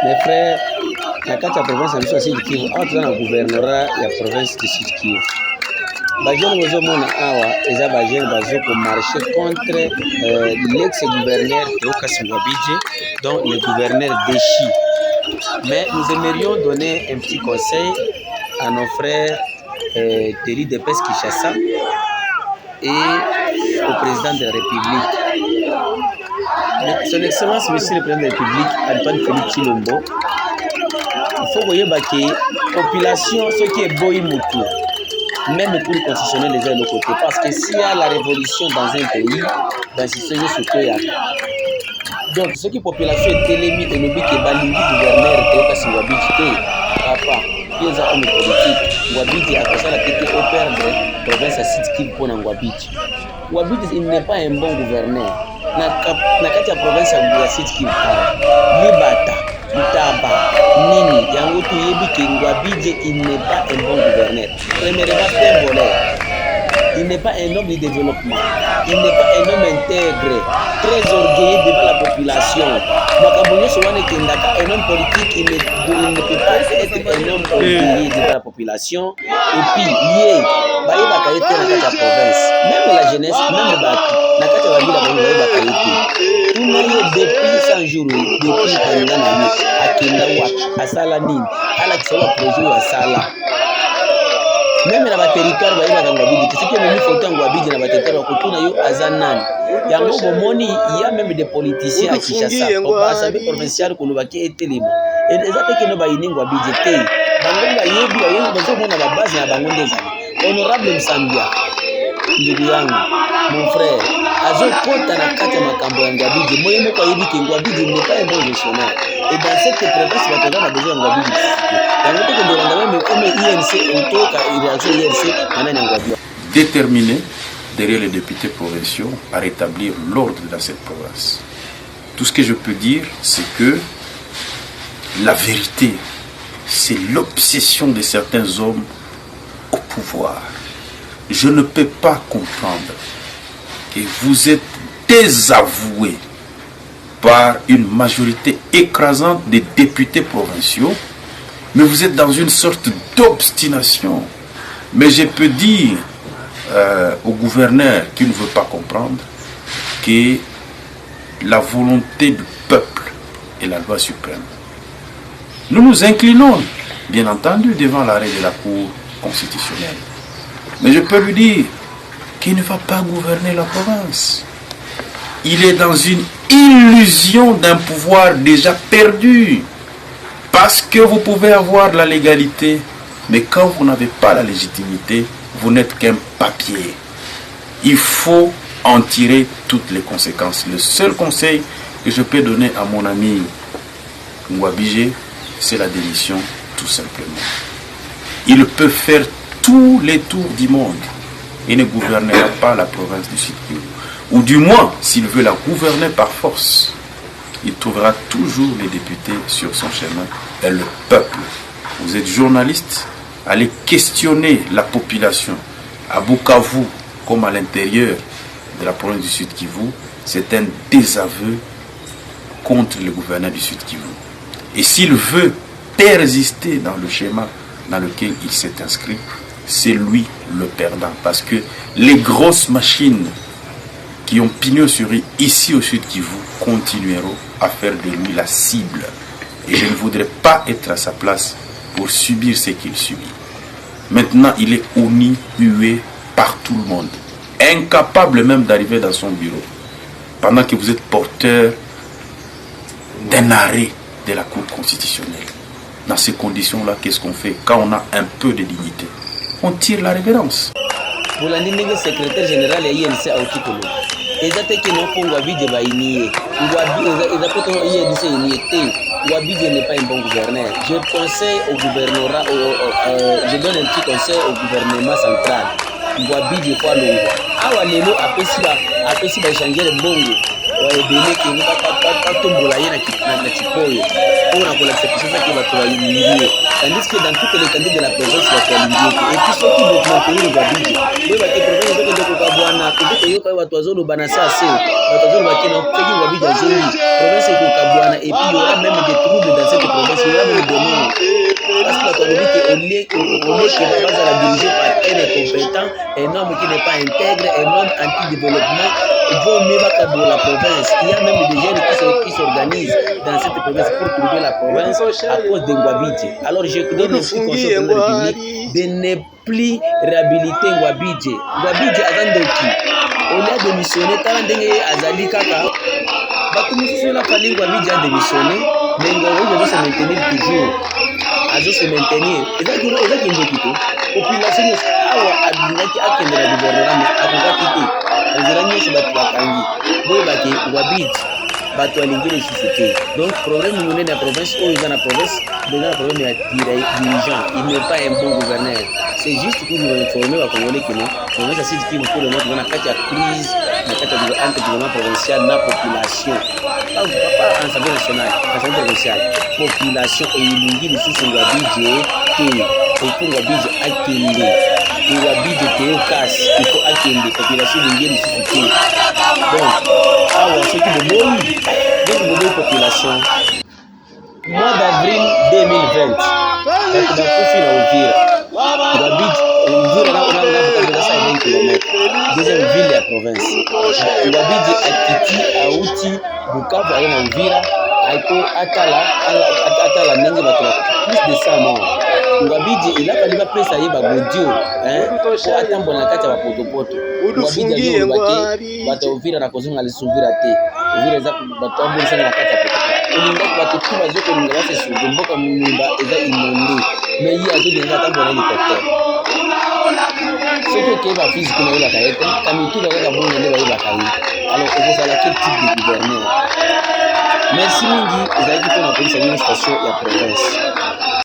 Mes frères, na kati ya province ya Sud Kivu, awa toza na gouvernorat ya province du Sud Kivu. Bajene bozomona awa eza bajene bazoko marcher contre l'ex-gouverneur Théokas Ngwabidje, dont le gouverneur déchu. Mais nous aimerions donner un petit conseil à nos frères Terry Depes Kinshasa et au président de la République. Son Excellence, Monsieur le Président de la République, Antoine Félix Tshilombo, il faut que la population, ce qui est beau, même pour le constitutionnel, les uns de l'autre côté. Parce que s'il y a la révolution dans un pays, ben c'est ce que il y a. Donc, ce qui est population est télémi et le but est balingi gouverneur Théokas Ngwabidje, papa, qui est un homme politique. Ngwabidje a fait la tête au père de province à Sud Kivu pour Ngwabidje. Ngwabidje, il n'est pas un bon gouverneur. Na kati ya province ya Sud Kivu, Libata, Mutaba, Nini, yango tuyebi ke Ngwabidje, il n'est pas un bon gouverneur. Premièrement, c'est un voleur. Il n'est pas un homme de développement. Il n'est pas un homme intègre, très orgueilleux devant la population. Un homme politique, il ne peut pas être un homme orgueilleux devant la population. Et puis, lié, la province, même la jeunesse, même la depuis 100 jours, depuis Tanzanie, à Kendawa, à Salanine, à la Kisawa projet à Sala. Même dans le territoire, il y a des photos dans le territoire, il y a même des politiciens à Kinshasa, l'Assemblée provinciale qui est télé. Et les autres qui n'ont pas été honorable Msambia, mon frère, Azokota na kati ya makambo ya Ngwabidje, moyemo kwa yebi ke Ngwabidje n'est pas un bon gestionnaire. Et dans cette province, il y a besoin de Ngwabidje. Déterminé derrière les députés provinciaux à rétablir l'ordre dans cette province. Tout ce que je peux dire, c'est que la vérité, c'est l'obsession de certains hommes au pouvoir. Je ne peux pas comprendre que vous êtes désavoué par une majorité écrasante des députés provinciaux, mais vous êtes dans une sorte d'obstination. Mais je peux dire au gouverneur qui ne veut pas comprendre que la volonté du peuple est la loi suprême. Nous nous inclinons, bien entendu, devant l'arrêt de la Cour constitutionnelle. Mais je peux lui dire qu'il ne va pas gouverner la province. Il est dans une illusion d'un pouvoir déjà perdu. Parce que vous pouvez avoir la légalité, mais quand vous n'avez pas la légitimité, vous n'êtes qu'un papier. Il faut en tirer toutes les conséquences. Le seul conseil que je peux donner à mon ami Ngwabidje, c'est la démission, tout simplement. Il peut faire tous les tours du monde et ne gouvernera pas la province du Sud Kivu. Ou du moins, s'il veut la gouverner par force, il trouvera toujours les députés sur son chemin et le peuple. Vous êtes journaliste, allez questionner la population à Bukavu comme à l'intérieur de la province du Sud Kivu. C'est un désaveu contre le gouverneur du Sud Kivu. Et s'il veut persister dans le schéma dans lequel il s'est inscrit, c'est lui le perdant. Parce que les grosses machines qui ont pignon sur rue ici au Sud Kivu continueront à faire de lui la cible. Et je ne voudrais pas être à sa place pour subir ce qu'il subit. Maintenant, il est honni, hué par tout le monde. Incapable même d'arriver dans son bureau. Pendant que vous êtes porteur d'un arrêt de la Cour constitutionnelle. Dans ces conditions-là, qu'est-ce qu'on fait quand on a un peu de dignité? On tire la révérence. Pour la secrétaire général de l'INC à Okikolo. Ngwabidje n'est pas un bon gouverneur. Je conseille au gouvernorat, je donne un petit conseil au gouvernement central. Ngwabidje kwa longwa. Awa lelo apesi ba changer bongo. Wa ebele ke pas tombola ye na chipoyo. Pour la acceptation que va travailler. Tandis que dans toutes les candidats de la province va travailler. Et puis ceux qui vont maintenir Ngwabidje. Oui, va que province de Kokabwana, que yo kwa watu wazolo banasa se. Watu wazolo bakena feki Ngwabidje azeli. Province de Kokabwana et puis il y aura même des troubles dans cette province. cela me demande. Parce que la dit qu'on est dirigé par un incompétent, un homme qui n'est pas intègre, un homme anti-développement, vaut mieux battre pour la province. Il y a même des jeunes qui s'organisent dans cette province pour trouver la province à cause de Ngwabidje. Alors je donne un petit conseil au président de la République de ne plus réhabiliter Ngwabidje. Ngwabidje azandoki. Au lieu de missionner, tant que azali kaka, bato mususu la fali Ngwabidje a démissionné, mais Ngwabidje doit se maintenir toujours. Azo se maintenir. Ezaki ndoki te. Population awa adinaki akende na gouvernement akokaki te. Nzela nyonso bato bakangi. Boye bake Ngwabidje bato alingi lisusu te. Donc problème monene ya province oyo eza na province, eza na problème ya dirigeant. Il n'est pas un bon gouverneur. C'est juste pour nous informer wa Congolais que non, province ya Sud Kivu pour le moment na kati ya crise, na kati ya entre gouvernement provincial na population. Pas Assemblée nationale, Assemblée provinciale. Population elingi lisusu Ngwabidje te. Et pour Ngwabidje akende. Ngwabidje te okasi, il faut akende. Population elingi lisusu te. Donc, awa soki boboyi, donc boboyi population. Mois d'avril 2020, bato bakufi na Uvira. Ngwabidje, Uvira na 20 km. Deuxième ville ya province. Ngwabidje akiti auti Bukavu aye na Uvira. Aiko atala ndenge bato plus de 100 morts. Ngwabidje il a fallu bapesa ye bagodio po atambola na kati ya bapotopoto. Ngwabidje alobaki bato Uvira na kozonga lisusu Uvira te. Uvira eza bato abolisanga na kati ya potopoto. Olingaki bato tu bazokolinga basesude mboka mongimba eza inonde, mais ye azolinga atambola hélicoptère. Soki okei bafisi kuna oyebaka ye te, kamituka kaka bongo nde bayebaka ye. Alors okozala quel type de gouverneur? Merci mingi ezalaki mpona kolisa bino station ya province.